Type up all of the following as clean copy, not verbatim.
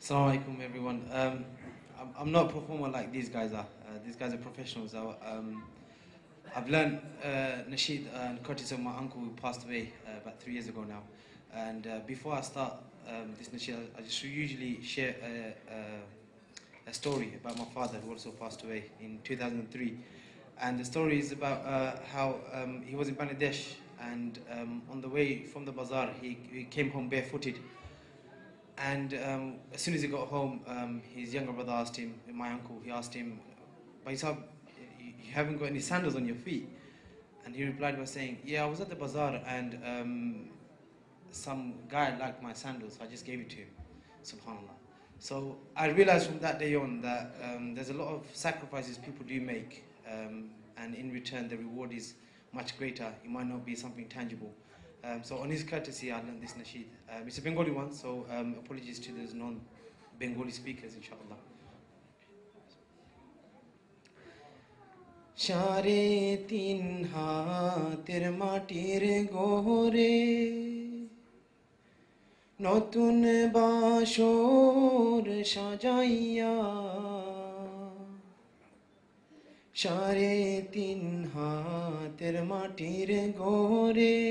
Assalamu alaikum, everyone. I'm not a performer like these guys are. These guys are professionals. I've learned Nasheed and courtesy of my uncle who passed away about 3 years ago now. And before I start this Nasheed, I just usually share a story about my father who also passed away in 2003. And the story is about how he was in Bangladesh, and on the way from the bazaar, he came home barefooted. And as soon as he got home, his younger brother asked him, my uncle, he asked him, Bhai Sahab, you haven't got any sandals on your feet? And he replied by saying, yeah, I was at the bazaar and some guy liked my sandals, so I just gave it to him. SubhanAllah. So I realized from that day on that there's a lot of sacrifices people do make, and in return the reward is much greater. It might not be something tangible. So on his courtesy, I learned this nasheed. It's a Bengali one, so apologies to those non-Bengali speakers, inshallah. Share tin hater matir gohore notun bashor sajaiya Share tin hater matir gohore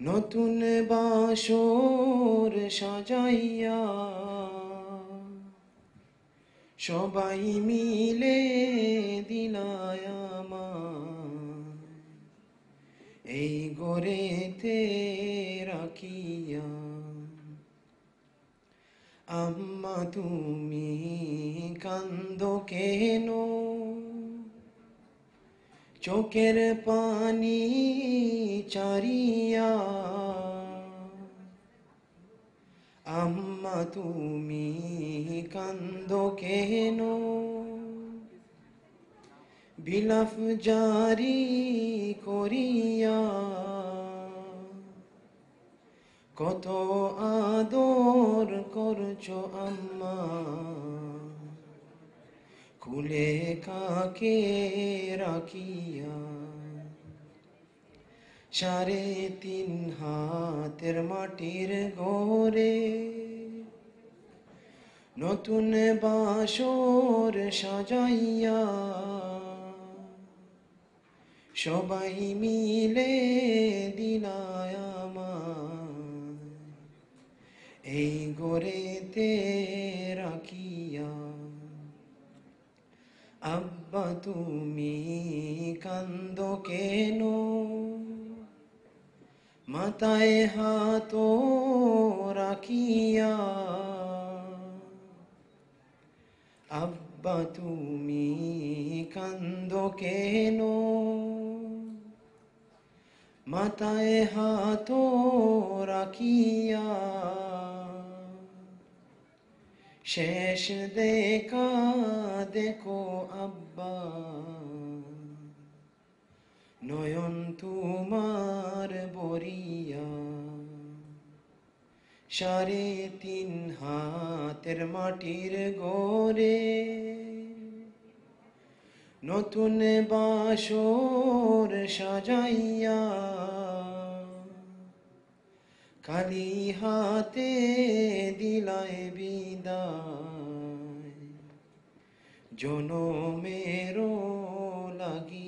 নতুন বাসর সাজাইয়া সবাই মিলে দিলায় আমার এই গোরেতে রাখিয়া আম্মা তুমি কান্দো কেন চোখের পানি চারিয়া আম্মা তুমি কান্দো কেন বিলাপ জারি করিয়া কত আদর করছো আম্মা কুলে কাকে রাখিয়া সাড়ে তিন হাতের মাটির ঘরে নতুন বাসর সাজাইয়া সবাই মিলে দিলায় আমায় এই ঘরেতে রাখিয়া আব্বা তুমি কান্দো কেন মাথায় হাত রাখিয়া আব্বা তুমি কান্দো কেন মাথায় হাত রাখিয়া শেষ দেখা দেখো আব্বা নয়ন তোমার বরিয়া সাড়ে তিন হাতের মাটির ঘরে নতুন বাসর সাজাইয়া খালি হাতে দিলায় বিদায় জনমেরও লাগি